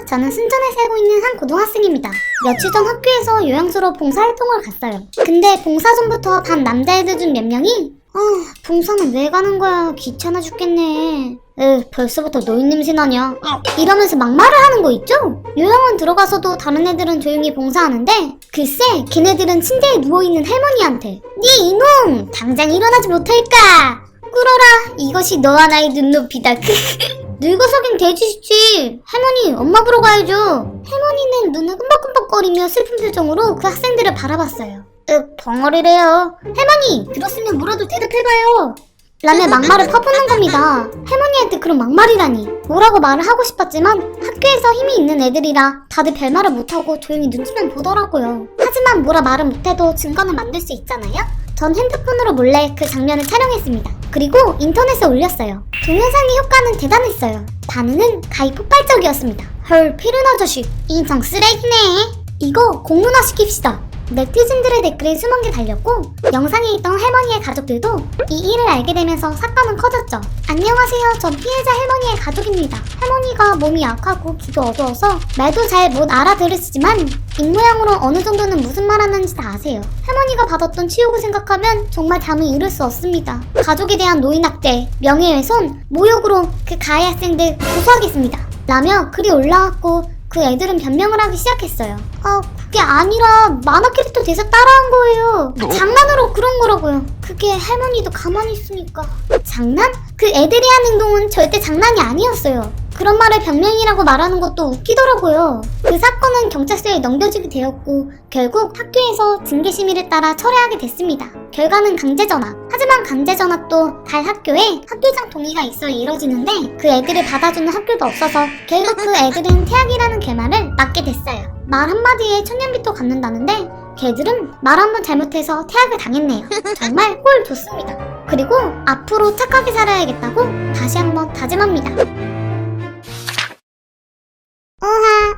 저는 순천에 살고 있는 한 고등학생입니다. 며칠 전 학교에서 요양소로 봉사활동을 갔어요. 근데 봉사 전부터 반 남자애들 중 몇 명이 봉사는 왜 가는 거야? 귀찮아 죽겠네. 벌써부터 노인 냄새 나냐? 이러면서 막말을 하는 거 있죠? 요양원 들어가서도 다른 애들은 조용히 봉사하는데 글쎄 걔네들은 침대에 누워있는 할머니한테 네 이놈! 당장 일어나지 못할까? 꿇어라. 이것이 너와 나의 눈높이다. 늙어서긴 돼지시지. 할머니 엄마 보러 가야죠. 할머니는 눈을 끔박끔박거리며 슬픈 표정으로 그 학생들을 바라봤어요. 벙어리래요. 할머니 들었으면 뭐라도 대답해봐요. 라며 막말을 퍼붓는 겁니다. 할머니한테 그런 막말이라니. 뭐라고 말을 하고 싶었지만 학교에서 힘이 있는 애들이라 다들 별말을 못하고 조용히 눈치만 보더라고요. 하지만 뭐라 말을 못해도 증거는 만들 수 있잖아요. 전 핸드폰으로 몰래 그 장면을 촬영했습니다. 그리고 인터넷에 올렸어요. 동영상의 효과는 대단했어요. 반응은 가히 폭발적이었습니다. 헐 피르나 자식 인성 쓰레기네. 이거 공문화 시킵시다. 네티즌들의 댓글이 수만 개 달렸고 영상에 있던 할머니의 가족들도 이 일을 알게 되면서 사건은 커졌죠. 안녕하세요. 전 피해자 할머니의 가족입니다. 할머니가 몸이 약하고 귀도 어두워서 말도 잘 못 알아들으시지만 입모양으로 어느 정도는 무슨 말 하는지 다 아세요. 할머니가 받았던 치욕을 생각하면 정말 잠을 이룰 수 없습니다. 가족에 대한 노인학대, 명예훼손, 모욕으로 그 가해 학생들 고소하겠습니다. 라며 글이 올라왔고 그 애들은 변명을 하기 시작했어요. 그게 아니라 만화 캐릭터 대사 따라한 거예요. 장난으로 그런 거라고요. 그게 할머니도 가만히 있으니까. 장난? 그 애들이 한 행동은 절대 장난이 아니었어요. 그런 말을 변명이라고 말하는 것도 웃기더라고요. 그 사건은 경찰서에 넘겨지게 되었고 결국 학교에서 징계심의를 따라 철회하게 됐습니다. 결과는 강제전학. 하지만 강제전학도 갈 학교에 학교장 동의가 있어야 이뤄지는데 그 애들을 받아주는 학교도 없어서 결국 그 애들은 퇴학이라는 결말을 맞게 됐어요. 말 한마디에 천년빚도 갚는다는데 걔들은 말 한 번 잘못해서 퇴학을 당했네요. 정말 꼴 좋습니다. 그리고 앞으로 착하게 살아야겠다고 다시 한번 다짐합니다.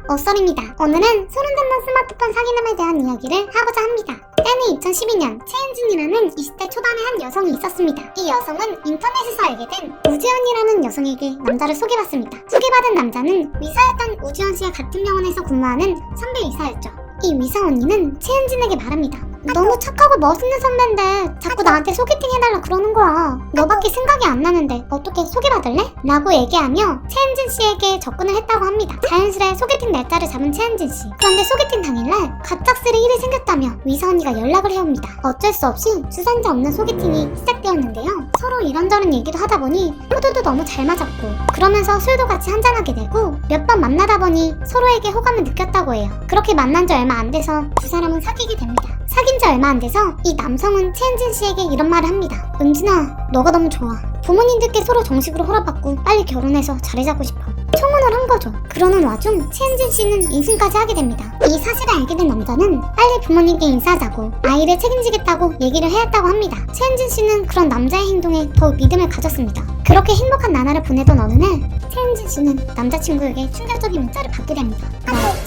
어썰입니다. 오늘은 소름 돋는 스마트폰 사기남에 대한 이야기를 하고자 합니다. 때는 2012년 최은진이라는 20대 초반의 한 여성이 있었습니다. 이 여성은 인터넷에서 알게 된 우지연이라는 여성에게 남자를 소개받습니다. 소개받은 남자는 의사였던 우지연씨와 같은 병원에서 근무하는 선배 의사였죠. 이 의사 언니는 최은진에게 말합니다. 너무 착하고 멋있는 선배인데 자꾸 나한테 소개팅 해달라 그러는 거야. 너밖에 생각이 안 나는데 어떻게 소개받을래? 라고 얘기하며 최은진 씨에게 접근을 했다고 합니다. 자연스레 소개팅 날짜를 잡은 최은진 씨. 그런데 소개팅 당일날 갑작스레 일이 생겼다며 의사 언니가 연락을 해옵니다. 어쩔 수 없이 주선자 없는 소개팅이 시작되었는데요. 서로 이런저런 얘기도 하다 보니 코드도 너무 잘 맞았고 그러면서 술도 같이 한잔하게 되고 몇 번 만나다 보니 서로에게 호감을 느꼈다고 해요. 그렇게 만난 지 얼마 안 돼서 두 사람은 사귀게 됩니다. 사귄 지 얼마 안 돼서 이 남성은 최은진 씨에게 이런 말을 합니다. 은진아, 너가 너무 좋아. 부모님들께 서로 정식으로 허락받고 빨리 결혼해서 자리 잡고 싶어. 청혼을 한 거죠. 그러는 와중 최은진 씨는 임신까지 하게 됩니다. 이 사실을 알게 된 남자는 빨리 부모님께 인사하자고 아이를 책임지겠다고 얘기를 해왔다고 합니다. 최은진 씨는 그런 남자의 행동에 더욱 믿음을 가졌습니다. 그렇게 행복한 나날을 보내던 어느 날 최은진 씨는 남자친구에게 충격적인 문자를 받게 됩니다.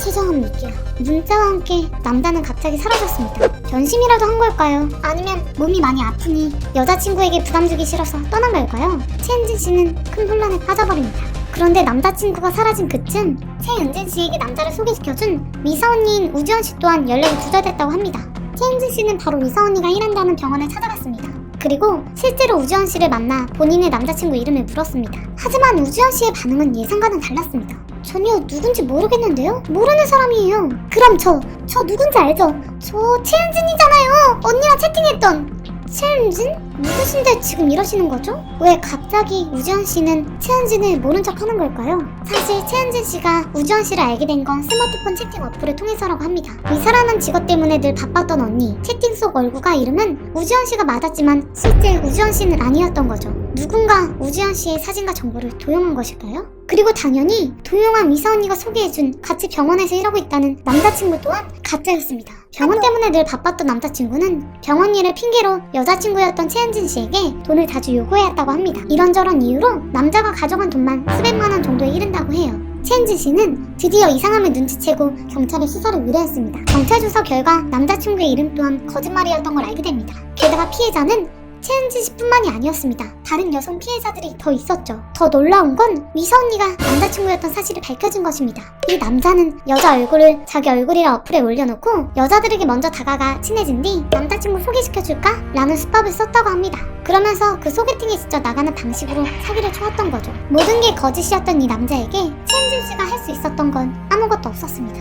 치정한 미끼야. 문자와 함께 남자는 갑자기 사라졌습니다. 변심이라도 한 걸까요? 아니면 몸이 많이 아프니 여자친구에게 부담 주기 싫어서 떠난 걸까요? 최은진 씨는 큰 혼란에 빠져버립니다. 그런데 남자친구가 사라진 그쯤 최은진 씨에게 남자를 소개시켜준 미사 언니인 우지연 씨 또한 연락이 두절됐다고 합니다. 최은진 씨는 바로 미사 언니가 일한다는 병원을 찾아갔습니다. 그리고 실제로 우지연 씨를 만나 본인의 남자친구 이름을 물었습니다. 하지만 우지연 씨의 반응은 예상과는 달랐습니다. 전혀 누군지 모르겠는데요? 모르는 사람이에요. 그럼 저 누군지 알죠? 저 최은진이잖아요. 언니랑 채팅했던 최은진? 누구신데 지금 이러시는 거죠? 왜 갑자기 우지연 씨는 최은진을 모른 척 하는 걸까요? 사실 최은진 씨가 우지연 씨를 알게 된 건 스마트폰 채팅 어플을 통해서라고 합니다. 의사라는 직업 때문에 늘 바빴던 언니, 채팅 속 얼굴과 이름은 우지연 씨가 맞았지만 실제 우지연 씨는 아니었던 거죠. 누군가 우지연 씨의 사진과 정보를 도용한 것일까요? 그리고 당연히 도용한 의사 언니가 소개해준 같이 병원에서 일하고 있다는 남자친구 또한 가짜였습니다. 병원 때문에 늘 바빴던 남자친구는 병원 일을 핑계로 여자친구였던 최은진 씨에게 돈을 자주 요구해왔다고 합니다. 이런저런 이유로 남자가 가져간 돈만 수백만 원 정도에 이른다고 해요. 최은진 씨는 드디어 이상함을 눈치채고 경찰에 수사를 의뢰했습니다. 경찰 조사 결과 남자친구의 이름 또한 거짓말이었던 걸 알게 됩니다. 게다가 피해자는 최은진 씨뿐만이 아니었습니다. 다른 여성 피해자들이 더 있었죠. 더 놀라운 건 미서 언니가 남자친구였던 사실이 밝혀진 것입니다. 이 남자는 여자 얼굴을 자기 얼굴이라 어플에 올려놓고 여자들에게 먼저 다가가 친해진 뒤 남자친구 소개시켜줄까? 라는 수법을 썼다고 합니다. 그러면서 그 소개팅에 직접 나가는 방식으로 사기를 쳐왔던 거죠. 모든 게 거짓이었던 이 남자에게 최은진 씨가 할 수 있었던 건 아무것도 없었습니다.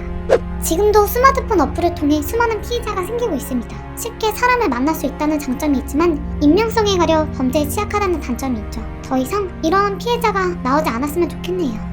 지금도 스마트폰 어플을 통해 수많은 피해자가 생기고 있습니다. 쉽게 사람을 만날 수 있다는 장점이 있지만 익명성에 가려 범죄에 취약하다는 단점이 있죠. 더 이상 이러한 피해자가 나오지 않았으면 좋겠네요.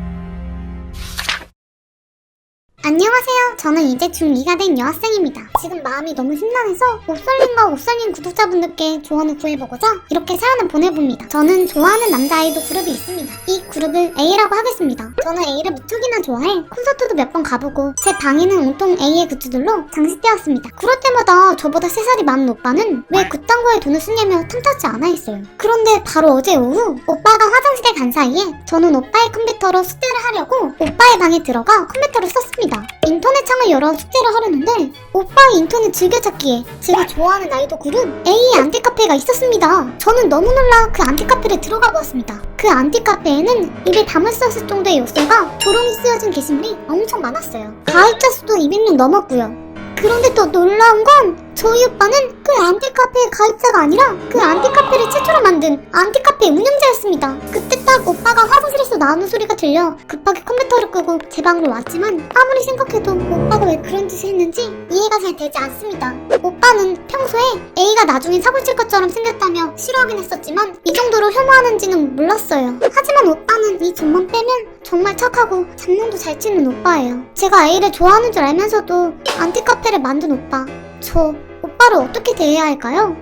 안녕하세요. 저는 이제 중2가 된 여학생입니다. 지금 마음이 너무 심란해서 옵설님과 옵설님 구독자분들께 조언을 구해보고자 이렇게 사연을 보내봅니다. 저는 좋아하는 남자 아이돌 그룹이 있습니다. 이 그룹을 A라고 하겠습니다. 저는 A를 무척이나 좋아해 콘서트도 몇 번 가보고 제 방에는 온통 A의 굿즈들로 장식되었습니다. 그럴 때마다 저보다 3살이 많은 오빠는 왜 그딴 거에 돈을 쓰냐며 탐탁지 않아 했어요. 그런데 바로 어제 오후 오빠가 화장실에 간 사이에 저는 오빠의 컴퓨터로 숙제를 하려고 오빠의 방에 들어가 컴퓨터를 썼습니다. 인터넷 창을 열어 숙제를 하려는데 오빠의 인터넷 즐겨찾기에 제가 좋아하는 아이돌 그룹 A의 안티카페가 있었습니다. 저는 너무 놀라 그 안티카페를 들어가 보았습니다. 그 안티카페에는 입에 담을 수 없을 정도의 욕설과 조롱이 쓰여진 게시물이 엄청 많았어요. 가입자 수도 200명 넘었고요. 그런데 또 놀라운 건 저희 오빠는 그 안티카페의 가입자가 아니라 그 안티카페를 최초로 만든 안티카페 운영자였습니다. 그때 딱 오빠가 화장실에서 나오는 소리가 들려 급하게 컴퓨터를 끄고 제 방으로 왔지만 아무리 생각해도 오빠가 왜 그런 짓을 했는지 이해가 잘 되지 않습니다. 오빠는 평소에 A가 나중에 사고 칠 것처럼 생겼다며 싫어하긴 했었지만 이 정도로 혐오하는지는 몰랐어요. 하지만 오빠는 이 점만 빼면 정말 착하고 장난도 잘 치는 오빠예요. 제가 A를 좋아하는 줄 알면서도 안티카페를 만든 오빠, 저 오빠를 어떻게 대해야 할까요?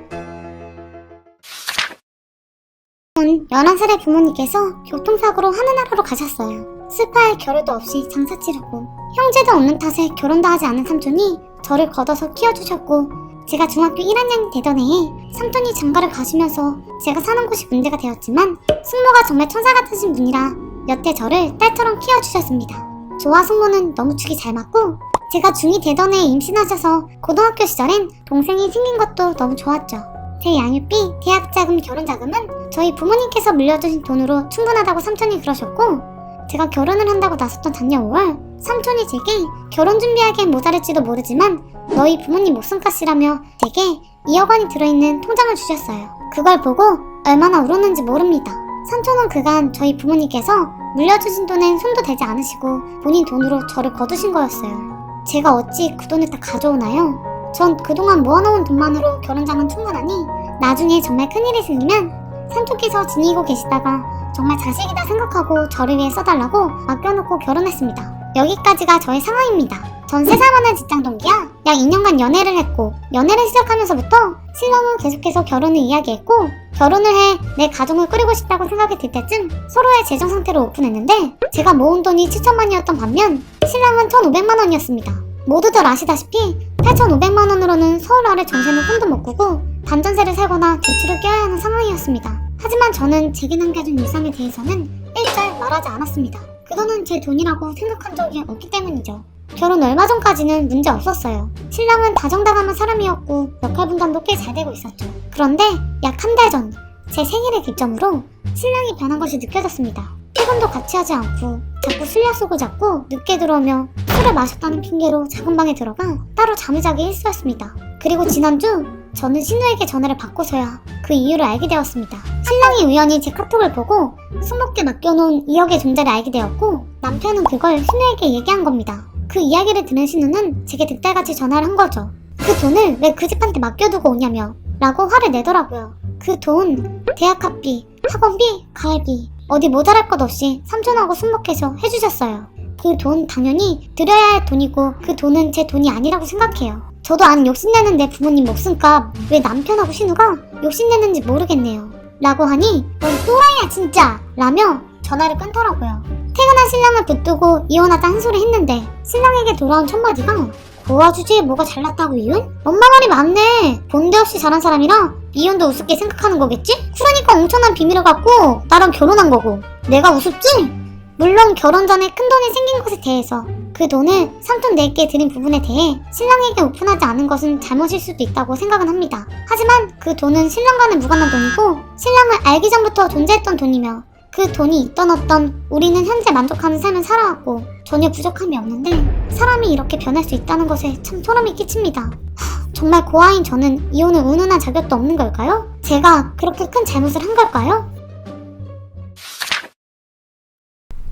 11살의 부모님께서 교통사고로 하늘나라로 가셨어요. 슬퍼할 겨를도 없이 장사 치르고 형제도 없는 탓에 결혼도 하지 않은 삼촌이 저를 걷어서 키워주셨고 제가 중학교 1학년이 되던 해에 삼촌이 장가를 가시면서 제가 사는 곳이 문제가 되었지만 숙모가 정말 천사 같으신 분이라 여태 저를 딸처럼 키워주셨습니다. 저와 숙모는 너무 축이 잘 맞고 제가 중2 되던 해에 임신하셔서 고등학교 시절엔 동생이 생긴 것도 너무 좋았죠. 제 양육비, 대학자금, 결혼자금은 저희 부모님께서 물려주신 돈으로 충분하다고 삼촌이 그러셨고 제가 결혼을 한다고 나섰던 작년 5월 삼촌이 제게 결혼 준비하기엔 모자랄지도 모르지만 너희 부모님 목숨값이라며 제게 2억 원이 들어있는 통장을 주셨어요. 그걸 보고 얼마나 울었는지 모릅니다. 삼촌은 그간 저희 부모님께서 물려주신 돈엔 손도 대지 않으시고 본인 돈으로 저를 거두신 거였어요. 제가 어찌 그 돈을 다 가져오나요? 전 그동안 모아놓은 돈만으로 결혼자는 충분하니 나중에 정말 큰일이 생기면 삼촌께서 지니고 계시다가 정말 자식이다 생각하고 저를 위해 써달라고 맡겨놓고 결혼했습니다. 여기까지가 저의 상황입니다. 전 3살 많은 직장 동기야 약 2년간 연애를 했고 연애를 시작하면서부터 신랑은 계속해서 결혼을 이야기했고 결혼을 해 내 가정을 꾸리고 싶다고 생각이 들 때쯤 서로의 재정 상태를 오픈했는데 제가 모은 돈이 7천만이었던 반면 신랑은 1,500만 원이었습니다. 모두들 아시다시피 8,500만 원으로는 서울 아래 전세는 손도 못 꾸고 반전세를 살거나 대출을 껴야 하는 상황이었습니다. 하지만 저는 제게 남겨준 일상에 대해서는 일절 말하지 않았습니다. 그거는 제 돈이라고 생각한 적이 없기 때문이죠. 결혼 얼마 전까지는 문제 없었어요. 신랑은 다정다감한 사람이었고 역할 분담도 꽤 잘 되고 있었죠. 그런데 약 한 달 전 제 생일을 기점으로 신랑이 변한 것이 느껴졌습니다. 퇴근도 같이 하지 않고 자꾸 술 약속을 잡고 늦게 들어오며 술을 마셨다는 핑계로 작은 방에 들어가 따로 잠을 자기 일쑤였습니다. 그리고 지난주 저는 신우에게 전화를 받고서야 그 이유를 알게 되었습니다. 신랑이 우연히 제 카톡을 보고 숙모께 맡겨놓은 2억의 존재를 알게 되었고 남편은 그걸 신우에게 얘기한 겁니다. 그 이야기를 들은 신우는 제게 득달같이 전화를 한 거죠. 그 돈을 왜 그 집한테 맡겨두고 오냐며 라고 화를 내더라고요. 그 돈, 대학학비, 학원비, 가을비 어디 모자랄 것 없이 삼촌하고 숙모께서 해주셨어요. 그 돈 당연히 드려야 할 돈이고 그 돈은 제 돈이 아니라고 생각해요. 저도 안 욕심내는 내 부모님 목숨값 왜 남편하고 신우가 욕심내는지 모르겠네요. 라고 하니 넌 또라이야 진짜! 라며 전화를 끊더라고요. 퇴근한 신랑을 붙들고 이혼하자 한 소리 했는데 신랑에게 돌아온 첫마디가 그 주제에 뭐가 잘났다고 이혼? 엄마 말이 맞네. 본데 없이 잘한 사람이라 이혼도 우습게 생각하는 거겠지? 그러니까 엄청난 비밀을 갖고 나랑 결혼한 거고 내가 우습지? 물론 결혼 전에 큰돈이 생긴 것에 대해서 그 돈을 상품 4개 드린 부분에 대해 신랑에게 오픈하지 않은 것은 잘못일 수도 있다고 생각은 합니다. 하지만 그 돈은 신랑과는 무관한 돈이고 신랑을 알기 전부터 존재했던 돈이며 그 돈이 있던 없던 우리는 현재 만족하는 삶을 살아왔고 전혀 부족함이 없는데 사람이 이렇게 변할 수 있다는 것에 참 소름이 끼칩니다. 정말 고아인 저는 이혼을 운운한 자격도 없는 걸까요? 제가 그렇게 큰 잘못을 한 걸까요?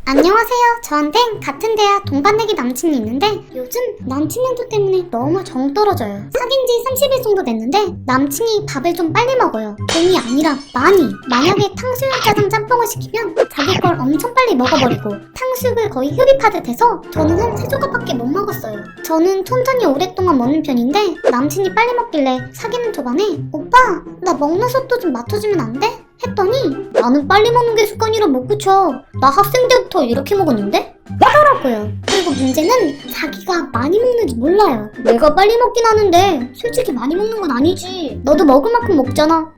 안녕하세요. 저한텐 같은 대학 동반내기 남친이 있는데 요즘 남친 행동 때문에 너무 정 떨어져요. 사귄 지 30일 정도 됐는데 남친이 밥을 좀 빨리 먹어요. 좀이 아니라 많이. 만약에 탕수육 짜장 짬뽕을 시키면 자기 걸 엄청 빨리 먹어버리고 탕수육을 거의 흡입하듯 해서 저는 한 3조각밖에 못 먹었어요. 저는 천천히 오랫동안 먹는 편인데 남친이 빨리 먹길래 사귀는 초반에 오빠 나 먹는 속도 좀 맞춰주면 안 돼? 했더니 나는 빨리 먹는 게 습관이라 못 고쳐. 나 학생 때부터 이렇게 먹었는데? 하더라고요. 그리고 문제는 자기가 많이 먹는지 몰라요. 내가 빨리 먹긴 하는데 솔직히 많이 먹는 건 아니지. 너도 먹을 만큼 먹잖아.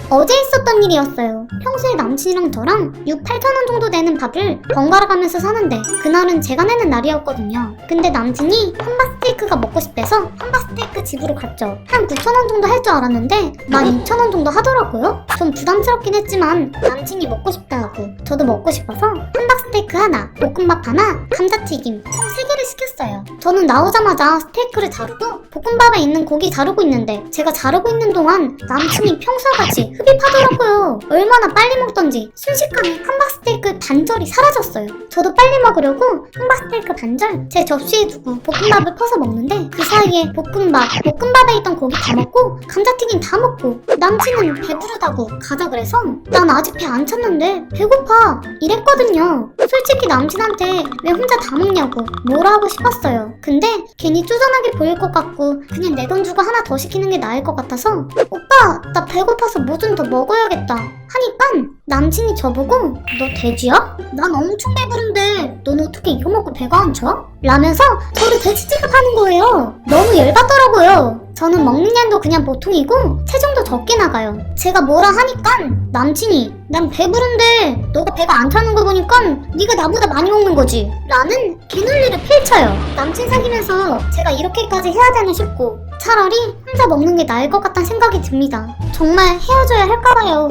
어제 있었던 일이었어요. 평소에 남친이랑 저랑 6-8천원 정도 되는 밥을 번갈아 가면서 사는데 그날은 제가 내는 날이었거든요. 근데 남친이 함박스테이크가 먹고 싶대서 함박스테이크 집으로 갔죠. 한 9천원 정도 할 줄 알았는데 12,000원 정도 하더라고요. 좀 부담스럽긴 했지만 남친이 먹고 싶다고 저도 먹고 싶어서 함박스테이크 하나, 볶음밥 하나, 감자튀김 총 3개를 시켰어요. 저는 나오자마자 스테이크를 자르고 볶음밥에 있는 고기 자르고 있는데 제가 자르고 있는 동안 남친이 평소와 같이 흡입하더라고요. 얼마나 빨리 먹던지 순식간에 함박스테이크 반절이 사라졌어요. 저도 빨리 먹으려고 함박스테이크 반절 제 접시에 두고 볶음밥을 퍼서 먹는데 그 사이에 볶음밥에 있던 고기 다 먹고 감자튀김 다 먹고 남친은 배부르다고 가자 그래서 난 아직 배 안 찼는데 배고파 이랬거든요. 솔직히 남친한테 왜 혼자 다 먹냐고 뭐라 하고 싶었어요. 근데 괜히 쪼잔하게 보일 것 같고 그냥 내 돈 주고 하나 더 시키는 게 나을 것 같아서 오빠 나 배고파서 뭐 좀 더 먹어야겠다 하니까 남친이 저보고 너 돼지야? 난 엄청 배부른데 넌 어떻게 이거 먹고 배가 안 차? 라면서 저를 돼지 취급하는 거예요. 너무 열받더라고요. 저는 먹는 양도 그냥 보통이고 체중도 적게 나가요. 제가 뭐라 하니까 남친이 난 배부른데 너가 배가 안 차는 거 보니까 네가 나보다 많이 먹는 거지 라는 개논리를 펼쳐요. 남친 사귀면서 제가 이렇게까지 해야 되나 싶고 차라리 혼자 먹는 게 나을 것 같다는 생각이 듭니다. 정말 헤어져야 할까봐요.